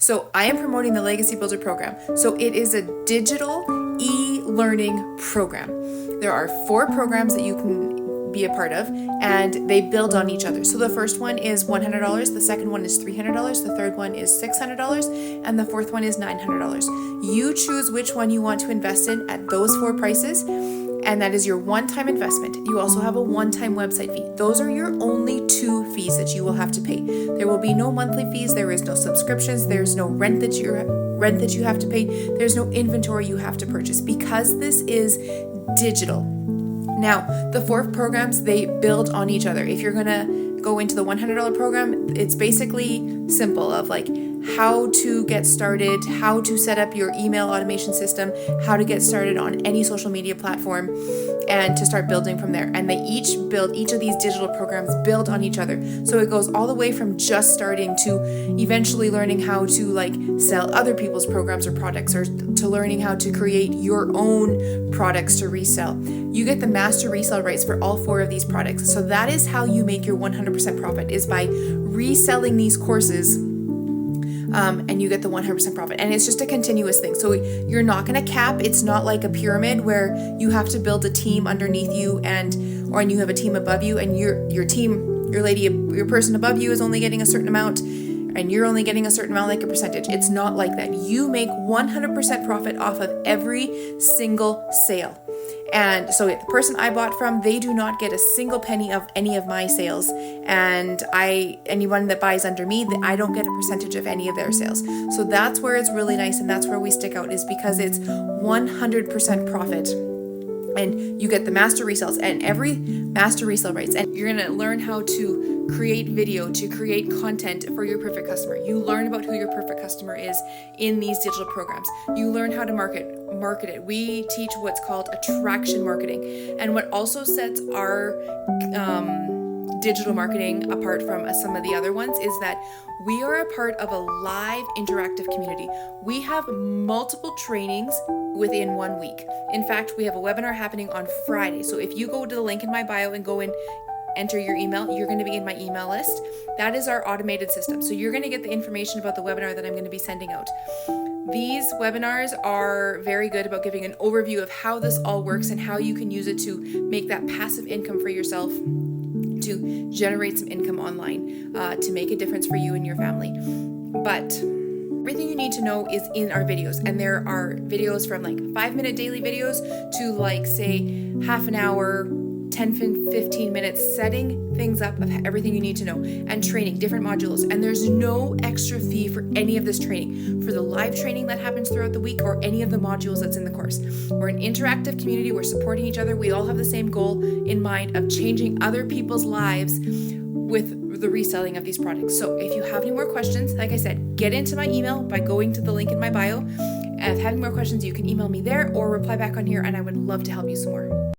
So I am promoting the Legacy Builder program. So it is a digital e-learning program. There are 4 programs that you can be a part of, and they build on each other. So the first one is $100, the second one is $300, the third one is $600, and the fourth one is $900. You choose which one you want to invest in at those 4 prices, and that is your one-time investment. You also have a one-time website fee. Those are your only 2 fees that you will have to pay. There will be no monthly fees, there is no subscriptions, there's no rent that you have to pay, there's no inventory you have to purchase, because this is digital. Now, the 4 programs, they build on each other. If you're gonna go into the $100 program, it's basically simple of like how to get started, how to set up your email automation system, how to get started on any social media platform, and to start building from there. And each of these digital programs build on each other. So it goes all the way from just starting to eventually learning how to like sell other people's programs or products, or to learning how to create your own products to resell. You get the master resale rights for all 4 of these products. So that is how you make your 100% profit, is by reselling these courses. And you get the 100% profit, and it's just a continuous thing. So you're not going to cap. It's not like a pyramid where you have to build a team underneath you, and you have a team above you, and your person above you is only getting a certain amount, and you're only getting a certain amount, like a percentage. It's not like that. You make 100% profit off of every single sale. And so the person I bought from, they do not get a single penny of any of my sales. And anyone that buys under me, I don't get a percentage of any of their sales. So that's where it's really nice, and that's where we stick out, is because it's 100% profit. And you get the master resales and every master resale rights. And you're going to learn how to create video, to create content for your perfect customer. You learn about who your perfect customer is in these digital programs. You learn how to market it. We teach what's called attraction marketing. And what also sets our digital marketing apart from some of the other ones is that we are a part of a live interactive community. We have multiple trainings within 1 week. In fact, we have a webinar happening on Friday. So if you go to the link in my bio and go and enter your email, you're going to be in my email list. That is our automated system. So you're going to get the information about the webinar that I'm going to be sending out. These webinars are very good about giving an overview of how this all works and how you can use it to make that passive income for yourself, to generate some income online, to make a difference for you and your family. But everything you need to know is in our videos, and there are videos from like 5-minute daily videos to like say half an hour, 10-15 minutes, setting things up of everything you need to know, and training different modules. And there's no extra fee for any of this training, for the live training that happens throughout the week, or any of the modules that's in the course. We're an interactive community. We're supporting each other. We all have the same goal in mind of changing other people's lives with the reselling of these products. So if you have any more questions, like I said, get into my email by going to the link in my bio. And if you have any more questions, you can email me there or reply back on here, and I would love to help you some more.